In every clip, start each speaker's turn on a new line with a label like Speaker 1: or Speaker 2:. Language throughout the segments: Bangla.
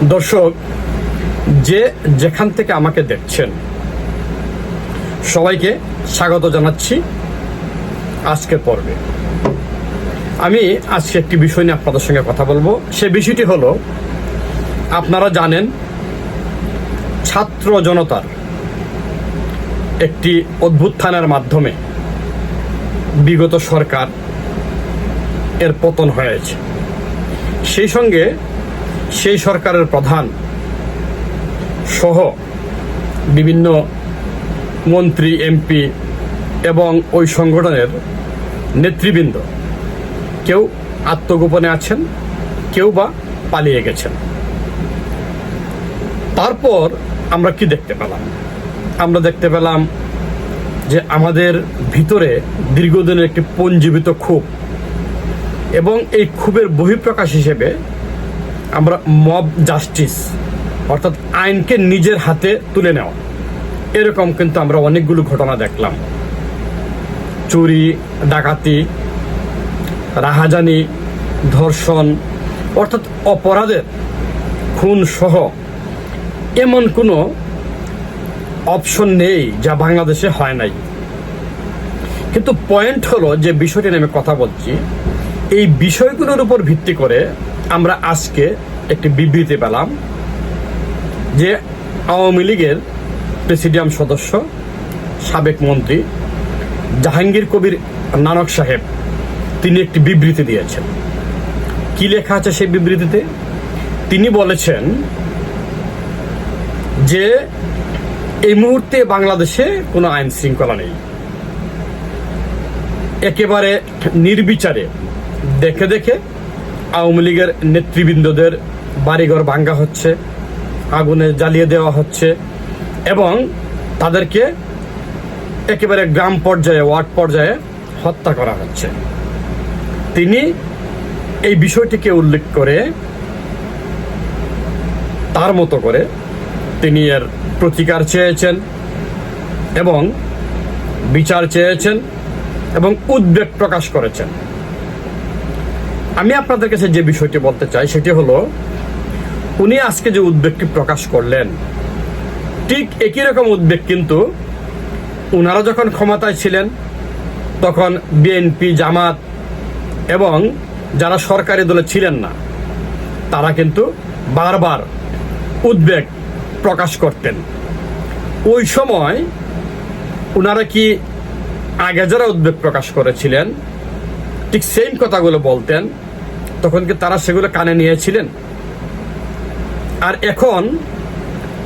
Speaker 1: দর্শক, যে যেখান থেকে আমাকে দেখছেন সবাইকে স্বাগত জানাচ্ছি আজকের পর্বে। আমি আজকে একটি বিষয় নিয়ে আপনাদের সঙ্গে কথা বলবো। সে বিষয়টি হলো, আপনারা জানেন ছাত্র জনতার একটি অভ্যুত্থানের মাধ্যমে বিগত সরকার এর পতন হয়েছে। সেই সঙ্গে সেই সরকারের প্রধান সহ বিভিন্ন মন্ত্রী, এমপি এবং ওই সংগঠনের নেতৃবৃন্দ কেউ আত্মগোপনে আছেন, কেউ বা পালিয়ে গেছেন। তারপর আমরা কি দেখতে পেলাম? আমরা দেখতে পেলাম যে আমাদের ভিতরে দীর্ঘদিনের একটি পঞ্জীবিত ক্ষোভ, এবং এই ক্ষোভের বহিঃপ্রকাশ হিসেবে আমরা মব জাস্টিস অর্থাৎ আইনকে নিজের হাতে তুলে নেওয়া, এরকম কিন্তু আমরা অনেকগুলো ঘটনা দেখলাম। চুরি, ডাকাতি, রাহাজানি, ধর্ষণ, অর্থাৎ অপরাধের খুন সহ এমন কোনো অপশন নেই যা বাংলাদেশে হয় নাই। কিন্তু পয়েন্ট হলো, যে বিষয়টি নিয়ে আমি কথা বলছি, এই বিষয়গুলোর উপর ভিত্তি করে আমরা আজকে একটি বিবৃতি পেলাম যে আওয়ামী লীগের প্রেসিডিয়াম সদস্য, সাবেক মন্ত্রী জাহাঙ্গীর কবির নানক সাহেব তিনি একটি বিবৃতি দিয়েছেন। কি লেখা আছে সেই বিবৃতিতে? তিনি বলেছেন যে এই মুহূর্তে বাংলাদেশে কোনো আইন শৃঙ্খলা নেই। একেবারে নির্বিচারে দেখে দেখে আওয়ামী লীগের নেতৃবৃন্দদের বাড়িঘর ভাঙ্গা হচ্ছে, আগুনে জ্বালিয়ে দেওয়া হচ্ছে এবং তাদেরকে একেবারে গ্রাম পর্যায়ে, ওয়ার্ড পর্যায়ে হত্যা করা হচ্ছে। তিনি এই বিষয়টিকে উল্লেখ করে তার মতো করে তিনি এর প্রতিকার চেয়েছেন এবং বিচার চেয়েছেন এবং উদ্বেগ প্রকাশ করেছেন। আমি আপনাদের কাছে যে বিষয়টি বলতে চাই সেটি হলো, উনি আজকে যে উদ্বেগটি প্রকাশ করলেন, ঠিক একই রকম উদ্বেগ কিন্তু ওনারা যখন ক্ষমতায় ছিলেন তখন বিএনপি, জামাত এবং যারা সরকারি দলে ছিলেন না তারা কিন্তু বারবার উদ্বেগ প্রকাশ করতেন। ওই সময় ওনারা কি আগে যারা উদ্বেগ প্রকাশ করেছিলেন ঠিক সেম কথাগুলো বলতেন, তখন কি তারা সেগুলো কানে নিয়েছিলেন? আর এখন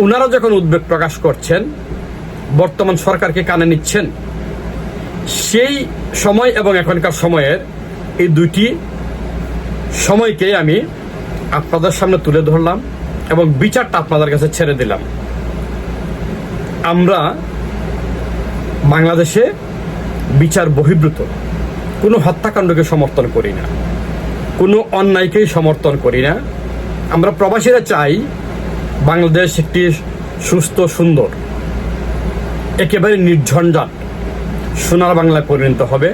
Speaker 1: ওনারা যখন উদ্বেগ প্রকাশ করছেন, বর্তমান সরকারকে কানে নিচ্ছেন। সেই সময় এবং এখনকার সময়ের এই দুইটি সময়কে আমি আপনাদের সামনে তুলে ধরলাম এবং বিচারটা আপনাদের কাছে ছেড়ে দিলাম। আমরা বাংলাদেশে বিচার বহির্ভূত কোনো হত্যাকাণ্ডকে সমর্থন করি না, কোনো অন্যায়কেই সমর্থন করি না। আমরা প্রবাসীরা চাই বাংলাদেশ একটি সুস্থ, সুন্দর, একেবারে নির্ঝঞ্ঝাট সোনার বাংলায় পরিণত হবে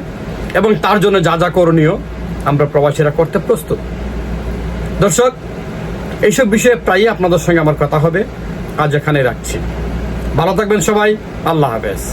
Speaker 1: এবং তার জন্য যা যা করণীয় আমরা প্রবাসীরা করতে প্রস্তুত। দর্শক, এইসব বিষয়ে প্রায়ই আপনাদের সঙ্গে আমার কথা হবে। আজ এখানে রাখছি। ভালো থাকবেন সবাই। আল্লাহ হাফেজ।